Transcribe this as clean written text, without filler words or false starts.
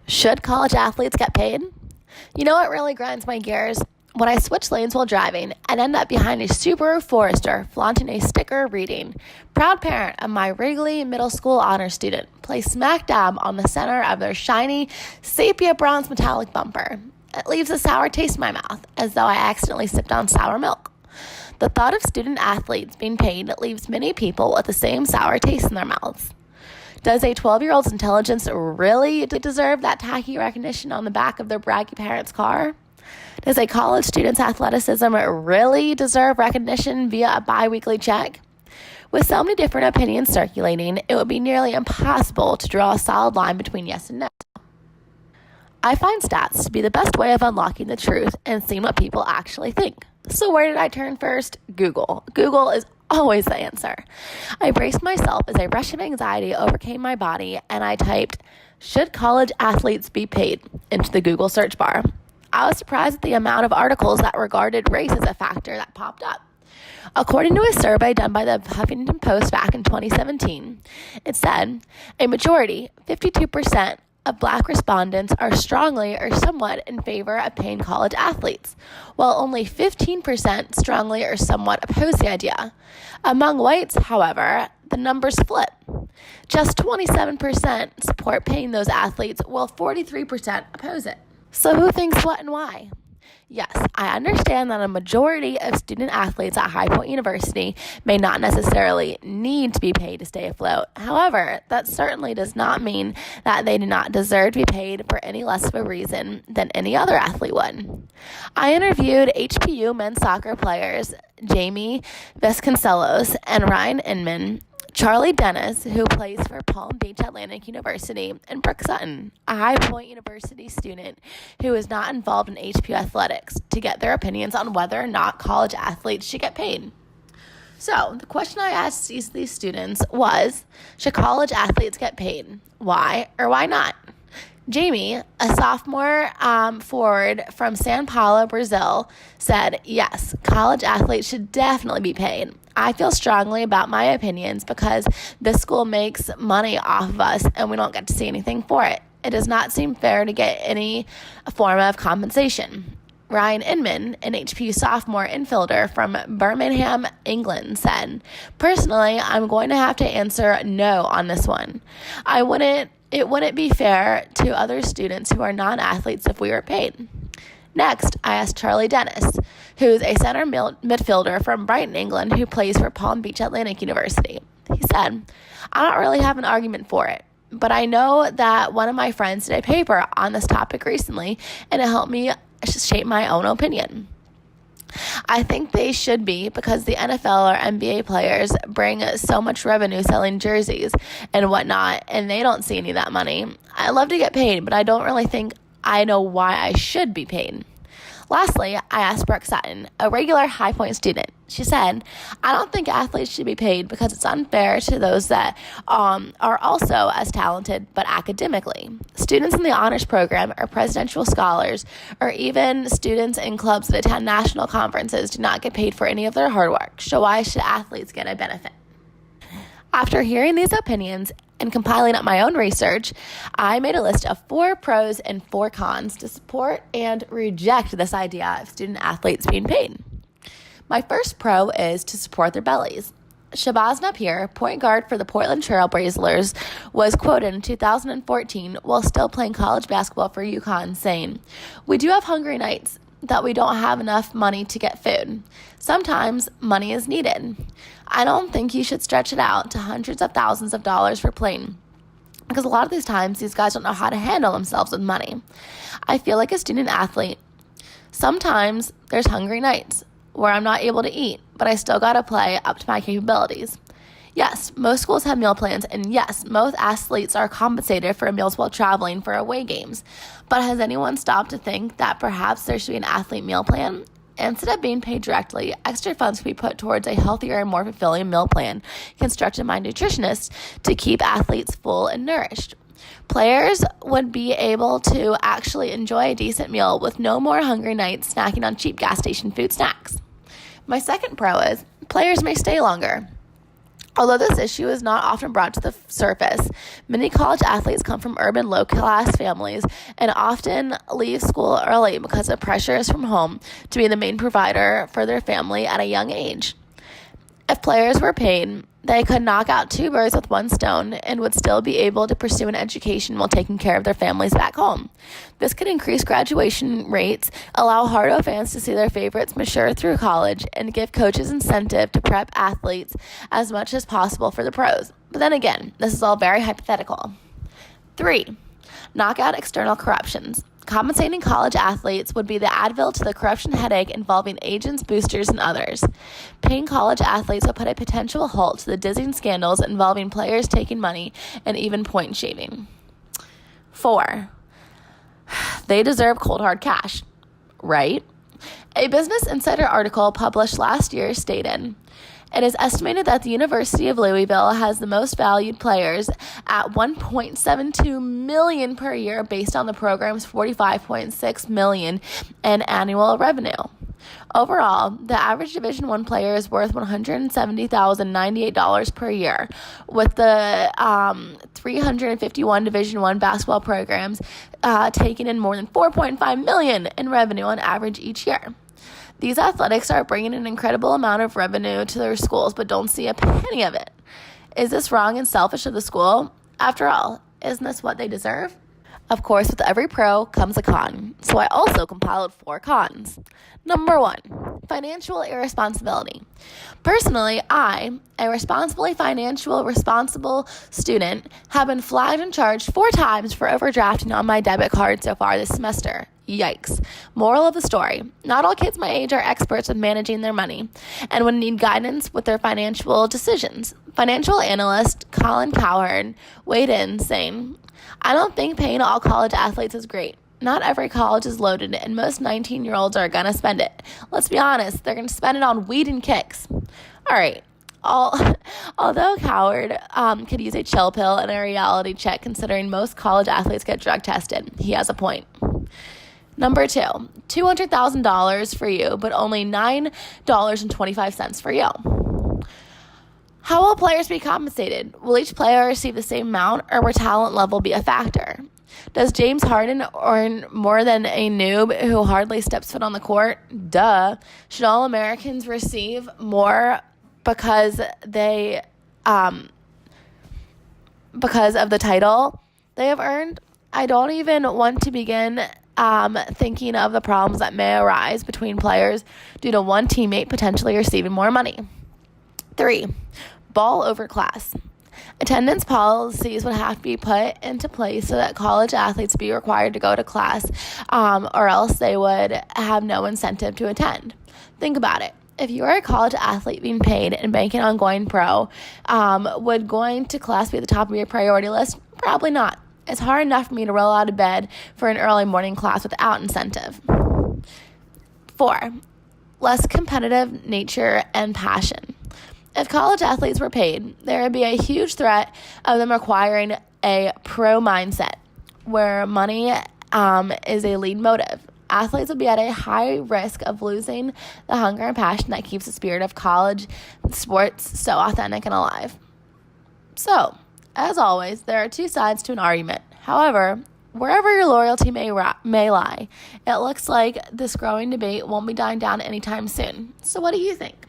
Should college athletes get paid? You know what really grinds my gears? When I switch lanes while driving and end up behind a Subaru Forester flaunting a sticker reading, "Proud parent of my Wrigley Middle School honor student," placed smack dab on the center of their shiny sepia bronze metallic bumper. It leaves a sour taste in my mouth, as though I accidentally sipped on sour milk. The thought of student athletes being paid leaves many people with the same sour taste in their mouths. Does a 12-year-old's intelligence really deserve that tacky recognition on the back of their braggy parents' car? Does a college student's athleticism really deserve recognition via a bi-weekly check? With so many different opinions circulating, it would be nearly impossible to draw a solid line between yes and no. I find stats to be the best way of unlocking the truth and seeing what people actually think. So where did I turn first? Google. Google is always the answer. I braced myself as a rush of anxiety overcame my body, and I typed, "Should college athletes be paid?" into the Google search bar. I was surprised at the amount of articles that regarded race as a factor that popped up. According to a survey done by the Huffington Post back in 2017, it said a majority, 52%, of Black respondents are strongly or somewhat in favor of paying college athletes, while only 15% strongly or somewhat oppose the idea. Among whites, however, the numbers flip. Just 27% support paying those athletes, while 43% oppose it. So who thinks what and why? Yes, I understand that a majority of student athletes at High Point University may not necessarily need to be paid to stay afloat. However, that certainly does not mean that they do not deserve to be paid for any less of a reason than any other athlete would. I interviewed HPU men's soccer players Jamie Vasconcelos and Ryan Inman, Charlie Dennis, who plays for Palm Beach Atlantic University, and Brooke Sutton, a High Point University student who is not involved in HPU athletics, to get their opinions on whether or not college athletes should get paid. So, the question I asked these students was, should college athletes get paid? Why or why not? Jamie, a sophomore forward from Sao Paulo, Brazil, said, "Yes, college athletes should definitely be paid. I feel strongly about my opinions because this school makes money off of us and we don't get to see anything for it. It does not seem fair to get any form of compensation." Ryan Inman, an HPU sophomore infielder from Birmingham, England, said, "Personally, I'm going to have to answer no on this one. It wouldn't be fair to other students who are non-athletes if we were paid." Next, I asked Charlie Dennis, who is a center midfielder from Brighton, England, who plays for Palm Beach Atlantic University. He said, "I don't really have an argument for it, but I know that one of my friends did a paper on this topic recently, and it helped me shape my own opinion. I think they should be because the NFL or NBA players bring so much revenue selling jerseys and whatnot, and they don't see any of that money. I love to get paid, but I don't really think I know why I should be paid." Lastly, I asked Brooke Sutton, a regular High Point student. She said, "I don't think athletes should be paid because it's unfair to those that are also as talented, but academically. Students in the honors program or presidential scholars, or even students in clubs that attend national conferences do not get paid for any of their hard work. So why should athletes get a benefit?" After hearing these opinions and compiling up my own research, I made a list of 4 pros and 4 cons to support and reject this idea of student athletes being paid. My first pro is to support their bellies. Shabazz Napier, point guard for the Portland Trail Blazers, was quoted in 2014 while still playing college basketball for UConn saying, "We do have hungry nights that we don't have enough money to get food. Sometimes money is needed. I don't think you should stretch it out to hundreds of thousands of dollars for playing, because a lot of these times these guys don't know how to handle themselves with money. I feel like a student athlete. Sometimes there's hungry nights where I'm not able to eat, but I still got to play up to my capabilities. Yes, most schools have meal plans, and yes, most athletes are compensated for meals while traveling for away games. But has anyone stopped to think that perhaps there should be an athlete meal plan? Instead of being paid directly, extra funds can be put towards a healthier and more fulfilling meal plan constructed by nutritionists to keep athletes full and nourished. Players would be able to actually enjoy a decent meal with no more hungry nights snacking on cheap gas station food snacks. My second pro is players may stay longer. Although this issue is not often brought to the surface, many college athletes come from urban, low-class families and often leave school early because of pressures from home to be the main provider for their family at a young age. If players were paid, they could knock out two birds with one stone and would still be able to pursue an education while taking care of their families back home. This could increase graduation rates, allow hard-o fans to see their favorites mature through college, and give coaches incentive to prep athletes as much as possible for the pros. But then again, this is all very hypothetical. 3. Knock out external corruptions. Compensating college athletes would be the Advil to the corruption headache involving agents, boosters, and others. Paying college athletes would put a potential halt to the dizzying scandals involving players taking money and even point shaving. 4. They deserve cold hard cash, right? A Business Insider article published last year stated, "It is estimated that the University of Louisville has the most valued players at $1.72 million per year based on the program's $45.6 million in annual revenue. Overall, the average Division I player is worth $170,098 per year, with the 351 Division I basketball programs taking in more than $4.5 million in revenue on average each year. These athletics are bringing an incredible amount of revenue to their schools, but don't see a penny of it. Is this wrong and selfish of the school? After all, isn't this what they deserve?" Of course, with every pro comes a con, so I also compiled 4 cons. Number 1, financial irresponsibility. Personally, I, a responsible student, have been flagged and charged 4 times for overdrafting on my debit card so far this semester. Yikes. Moral of the story, not all kids my age are experts with managing their money and would need guidance with their financial decisions. Financial analyst Colin Cowherd weighed in saying, "I don't think paying all college athletes is great. Not every college is loaded, and most 19-year-olds are going to spend it. Let's be honest, they're going to spend it on weed and kicks." All right. Although Cowherd could use a chill pill and a reality check considering most college athletes get drug tested, he has a point. Number 2, $200,000 for you, but only $9.25 for you. How will players be compensated? Will each player receive the same amount, or will talent level be a factor? Does James Harden earn more than a noob who hardly steps foot on the court? Duh. Should all Americans receive more because they because of the title they have earned? I don't even want to begin thinking of the problems that may arise between players due to one teammate potentially receiving more money. 3, ball over class. Attendance policies would have to be put into place so that college athletes be required to go to class, or else they would have no incentive to attend. Think about it. If you are a college athlete being paid and banking on going pro, would going to class be at the top of your priority list? Probably not. It's hard enough for me to roll out of bed for an early morning class without incentive. 4, less competitive nature and passion. If college athletes were paid, there would be a huge threat of them acquiring a pro mindset where money is a lead motive. Athletes would be at a high risk of losing the hunger and passion that keeps the spirit of college sports so authentic and alive. So, as always, there are 2 sides to an argument. However, wherever your loyalty may lie, it looks like this growing debate won't be dying down anytime soon. So what do you think?